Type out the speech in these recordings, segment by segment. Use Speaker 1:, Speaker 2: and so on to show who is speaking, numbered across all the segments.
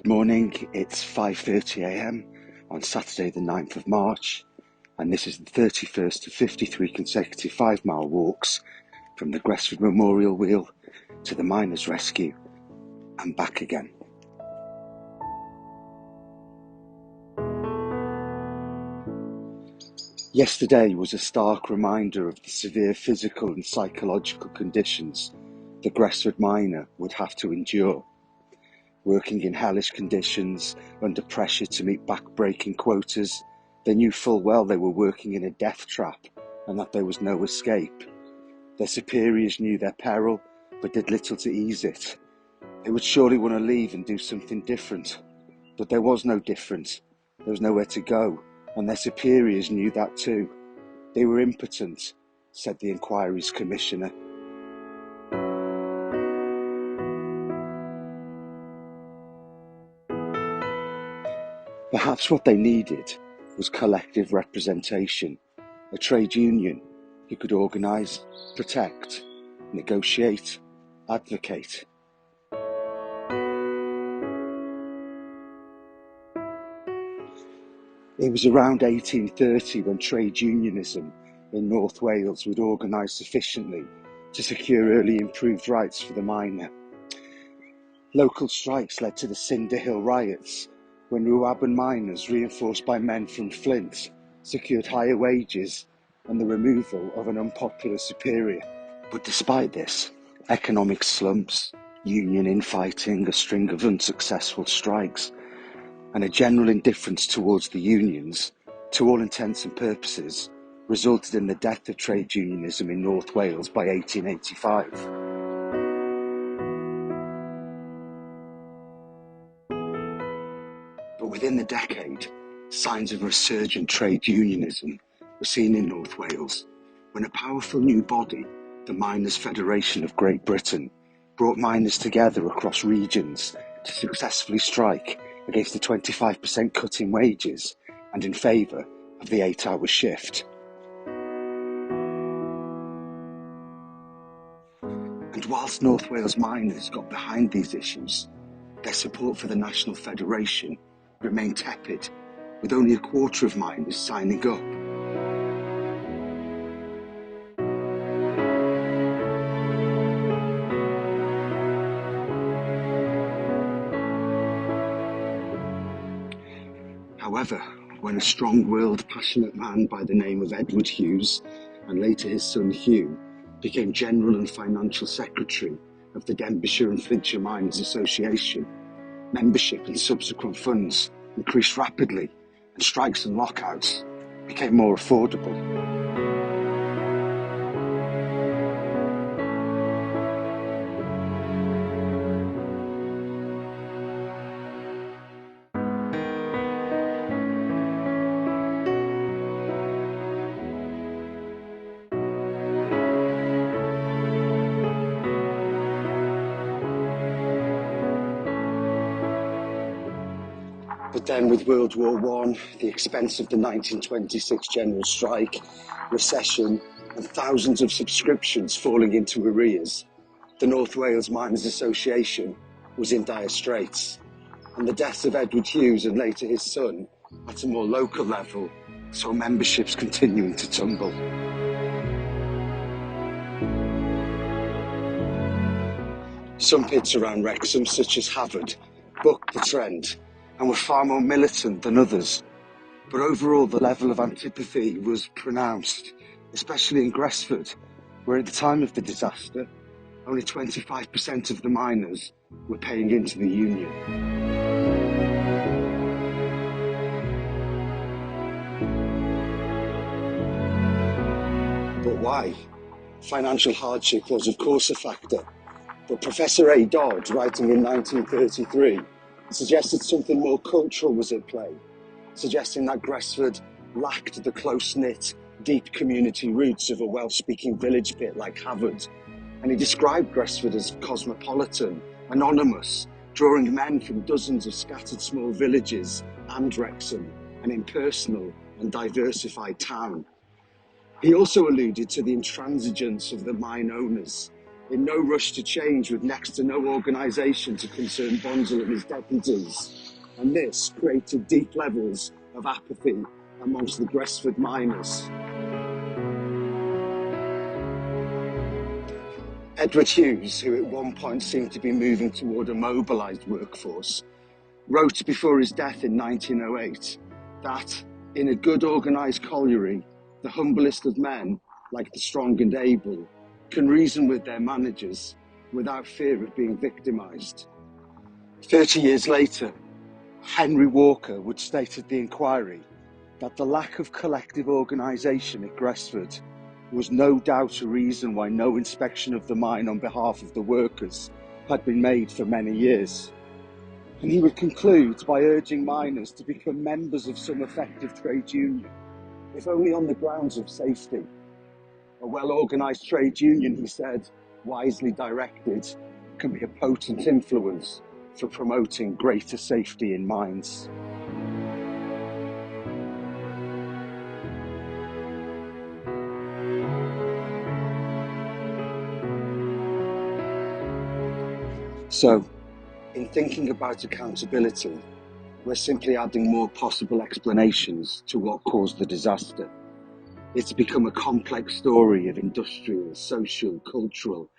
Speaker 1: Good morning, it's 5:30 a.m. on Saturday the 9th of March, and this is the 31st of 53 consecutive 5-mile walks from the Gresford Memorial Wheel to the Miners' Rescue and back again. Yesterday was a stark reminder of the severe physical and psychological conditions the Gresford miner would have to endure. Working in hellish conditions, under pressure to meet back-breaking quotas, they knew full well they were working in a death trap and that there was no escape. Their superiors knew their peril, but did little to ease it. They would surely want to leave and do something different, but there was no difference. There was nowhere to go, and their superiors knew that too. They were impotent, said the inquiry's commissioner. Perhaps what they needed was collective representation, a trade union who could organise, protect, negotiate, advocate. It was around 1830 when trade unionism in North Wales would organise sufficiently to secure early improved rights for the miner. Local strikes led to the Cinder Hill riots, when Rwabon miners, reinforced by men from Flint, secured higher wages and the removal of an unpopular superior. But despite this, economic slumps, union infighting, a string of unsuccessful strikes, and a general indifference towards the unions, to all intents and purposes, resulted in the death of trade unionism in North Wales by 1885. But within the decade, signs of resurgent trade unionism were seen in North Wales, when a powerful new body, the Miners' Federation of Great Britain, brought miners together across regions to successfully strike against the 25% cut in wages and in favour of the 8-hour shift. And whilst North Wales miners got behind these issues, their support for the National Federation remained tepid, with only a quarter of miners signing up. However, when a strong-willed, passionate man by the name of Edward Hughes, and later his son Hugh, became General and Financial Secretary of the Denbighshire and Flintshire Miners Association, membership and subsequent funds increased rapidly, and strikes and lockouts became more affordable. But then with World War I, the expense of the 1926 general strike, recession, and thousands of subscriptions falling into arrears, the North Wales Miners Association was in dire straits, and the deaths of Edward Hughes and later his son, at a more local level, saw memberships continuing to tumble. Some pits around Wrexham, such as Havard, bucked the trend and were far more militant than others. But overall, the level of antipathy was pronounced, especially in Gresford, where at the time of the disaster, only 25% of the miners were paying into the union. But why? Financial hardship was, of course, a factor. But Professor A. Dodd, writing in 1933, suggested something more cultural was at play, suggesting that Gresford lacked the close-knit, deep community roots of a Welsh-speaking village pit like Havard, and he described Gresford as cosmopolitan, anonymous, drawing men from dozens of scattered small villages and Wrexham, an impersonal and diversified town. He also alluded to the intransigence of the mine owners, in no rush to change, with next to no organisation to concern Bonsall and his deputies. And this created deep levels of apathy amongst the Gresford miners. Edward Hughes, who at one point seemed to be moving toward a mobilised workforce, wrote before his death in 1908 that in a good organised colliery, the humblest of men, like the strong and able, can reason with their managers without fear of being victimised. 30 years later, Henry Walker would state at the inquiry that the lack of collective organisation at Gresford was no doubt a reason why no inspection of the mine on behalf of the workers had been made for many years. And he would conclude by urging miners to become members of some effective trade union, if only on the grounds of safety. A well-organised trade union, he said, wisely directed, can be a potent influence for promoting greater safety in mines. So, in thinking about accountability, we're simply adding more possible explanations to what caused the disaster. It's become a complex story of industrial, social, cultural,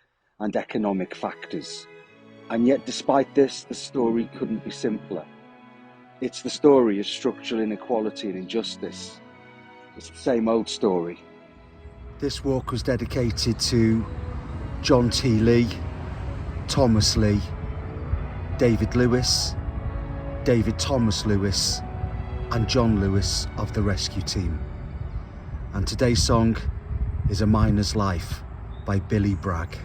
Speaker 1: and economic factors. And yet, despite this, the story couldn't be simpler. It's the story of structural inequality and injustice. It's the same old story. This walk was dedicated to John T. Lee, Thomas Lee, David Lewis, David Thomas Lewis, and John Lewis of the rescue team. And today's song is A Miner's Life by Billy Bragg.